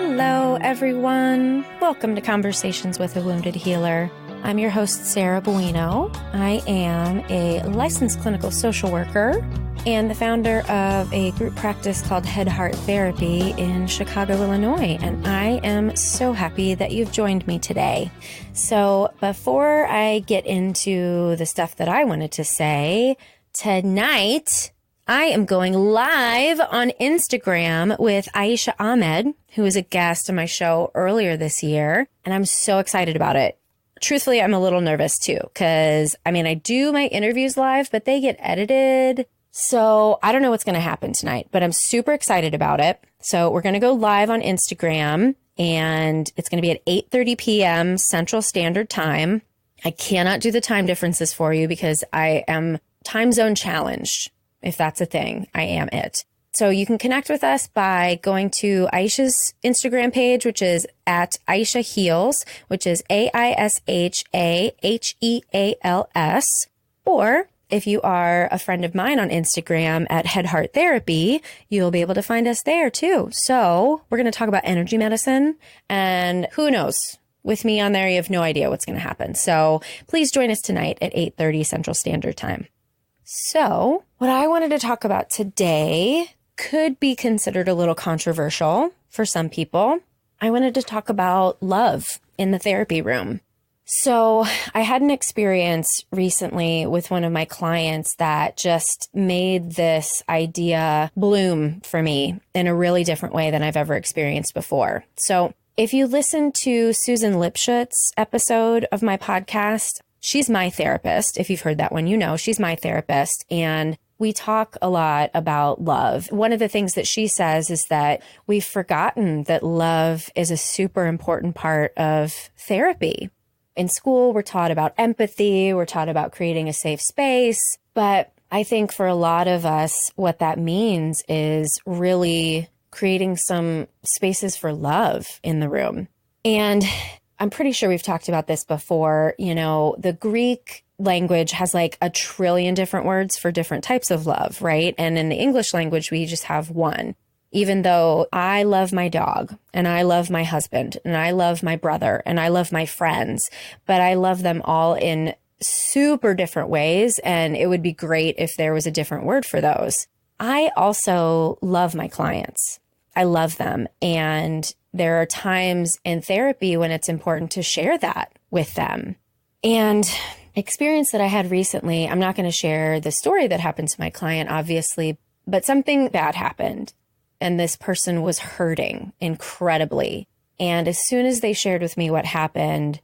Hello, everyone. Welcome to Conversations with a Wounded Healer. I'm your host, Sarah Bueno. I am a licensed clinical social worker and the founder of a group practice called Head Heart Therapy in Chicago, Illinois. And I am so happy that you've joined me today. So before I get into the stuff that I wanted to say, tonight I am going live on Instagram with Aisha Ahmed, who was a guest on my show earlier this year. And I'm so excited about it. Truthfully, I'm a little nervous too, because I do my interviews live, but they get edited. So I don't know what's going to happen tonight, but I'm super excited about it. So we're going to go live on Instagram and it's going to be at 8:30 p.m. Central Standard Time. I cannot do the time differences for you because I am time zone challenged. If that's a thing, I am it. So you can connect with us by going to Aisha's Instagram page, which is at Aisha Heals, which is AISHAHEALS. Or if you are a friend of mine on Instagram at Head Heart Therapy, you'll be able to find us there too. So we're going to talk about energy medicine, and who knows? With me on there, you have no idea what's going to happen. So please join us tonight at 8:30 Central Standard Time. So what I wanted to talk about today could be considered a little controversial for some people. I wanted to talk about love in the therapy room. So I had an experience recently with one of my clients that just made this idea bloom for me in a really different way than I've ever experienced before. So if you listen to Susan Lipschutz's episode of my podcast, she's my therapist. If you've heard that one, you know she's my therapist. And we talk a lot about love. One of the things that she says is that we've forgotten that love is a super important part of therapy. In school, we're taught about empathy. We're taught about creating a safe space. But I think for a lot of us, what that means is really creating some spaces for love in the room. And I'm pretty sure we've talked about this before. You know, the Greek language has like a trillion different words for different types of love, right? And in the English language, we just have one. Even though I love my dog and I love my husband and I love my brother and I love my friends, but I love them all in super different ways. And it would be great if there was a different word for those. I also love my clients. I love them. And there are times in therapy when it's important to share that with them. And experience that I had recently, I'm not going to share the story that happened to my client, obviously, but something bad happened. And this person was hurting incredibly. And as soon as they shared with me what happened,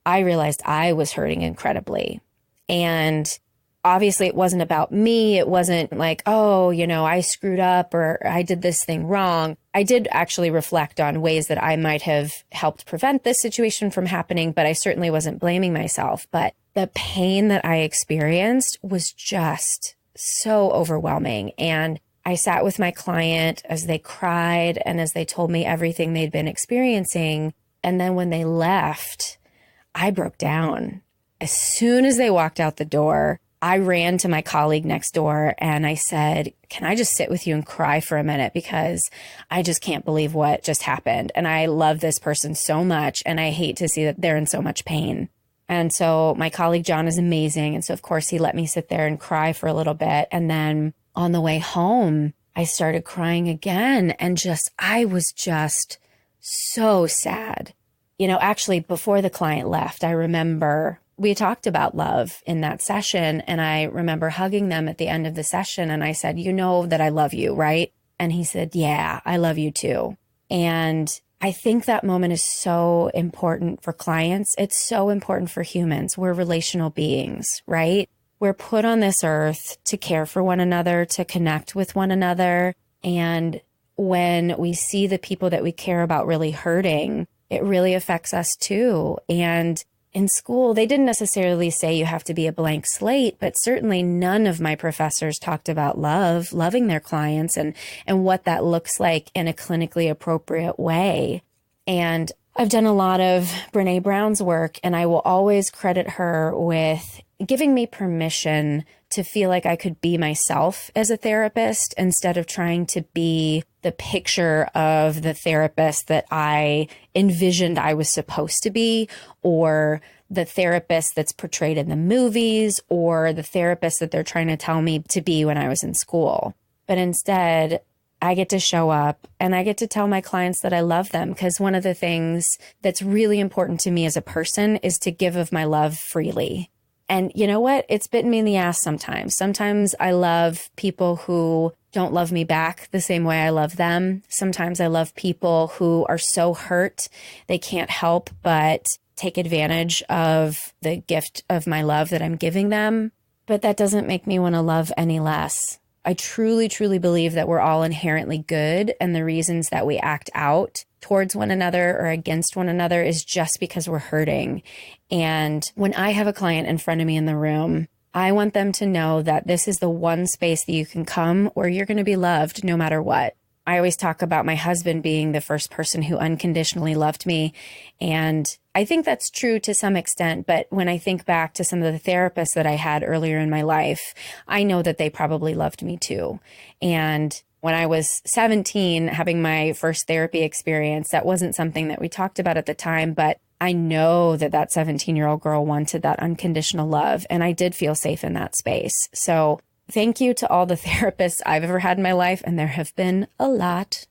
I realized I was hurting incredibly. And obviously, it wasn't about me. It wasn't like, oh, I screwed up or I did this thing wrong. I did actually reflect on ways that I might have helped prevent this situation from happening, but I certainly wasn't blaming myself. But the pain that I experienced was just so overwhelming. And I sat with my client as they cried and as they told me everything they'd been experiencing. And then when they left, I broke down. As soon as they walked out the door, I ran to my colleague next door and I said, can I just sit with you and cry for a minute? Because I just can't believe what just happened. And I love this person so much. And I hate to see that they're in so much pain. And so my colleague, John, is amazing. And so, of course, he let me sit there and cry for a little bit. And then on the way home, I started crying again. And I was just so sad. Actually, before the client left, I remember we talked about love in that session. And I remember hugging them at the end of the session. And I said, you know that I love you, right? And he said, yeah, I love you too. And I think that moment is so important for clients. It's so important for humans. We're relational beings, right? We're put on this earth to care for one another, to connect with one another. And when we see the people that we care about really hurting, it really affects us too. And in school, they didn't necessarily say you have to be a blank slate, but certainly none of my professors talked about loving their clients and what that looks like in a clinically appropriate way. And I've done a lot of Brene Brown's work, and I will always credit her with giving me permission to feel like I could be myself as a therapist instead of trying to be the picture of the therapist that I envisioned I was supposed to be, or the therapist that's portrayed in the movies, or the therapist that they're trying to tell me to be when I was in school. But instead, I get to show up and I get to tell my clients that I love them, because one of the things that's really important to me as a person is to give of my love freely. And you know what? It's bitten me in the ass sometimes. Sometimes I love people who don't love me back the same way I love them. Sometimes I love people who are so hurt they can't help but take advantage of the gift of my love that I'm giving them. But that doesn't make me want to love any less. I truly, truly believe that we're all inherently good, and the reasons that we act out towards one another or against one another is just because we're hurting. And when I have a client in front of me in the room, I want them to know that this is the one space that you can come where you're going to be loved no matter what. I always talk about my husband being the first person who unconditionally loved me. And I think that's true to some extent. But when I think back to some of the therapists that I had earlier in my life, I know that they probably loved me too. And when I was 17, having my first therapy experience, that wasn't something that we talked about at the time, but I know that that 17-year-old girl wanted that unconditional love, and I did feel safe in that space. So thank you to all the therapists I've ever had in my life, and there have been a lot.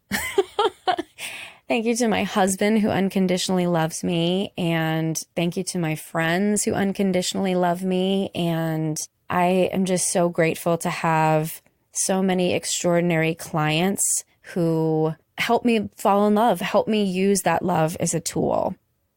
Thank you to my husband who unconditionally loves me, and thank you to my friends who unconditionally love me. And I am just so grateful to have so many extraordinary clients who help me fall in love, help me use that love as a tool.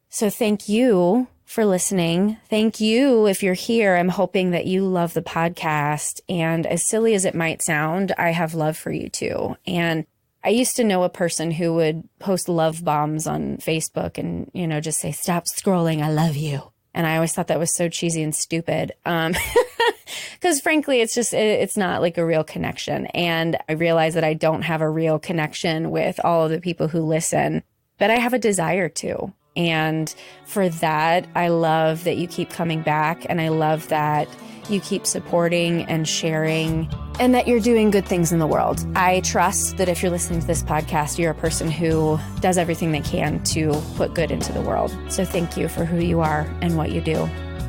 So thank you for listening. Thank you if you're here. I'm hoping that you love the podcast. And as silly as it might sound, I have love for you too. And I used to know a person who would post love bombs on Facebook and, just say, "Stop scrolling, I love you." And I always thought that was so cheesy and stupid. Because frankly, it's not like a real connection. And I realize that I don't have a real connection with all of the people who listen, but I have a desire to. And for that, I love that you keep coming back, and I love that you keep supporting and sharing, and that you're doing good things in the world. I trust that if you're listening to this podcast, you're a person who does everything they can to put good into the world. So thank you for who you are and what you do.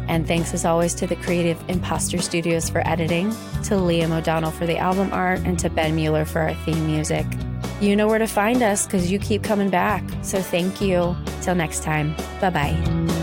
And thanks as always to the Creative Imposter Studios for editing, to Liam O'Donnell for the album art, and to Ben Mueller for our theme music. You know where to find us because you keep coming back. So thank you. Till next time. Bye-bye.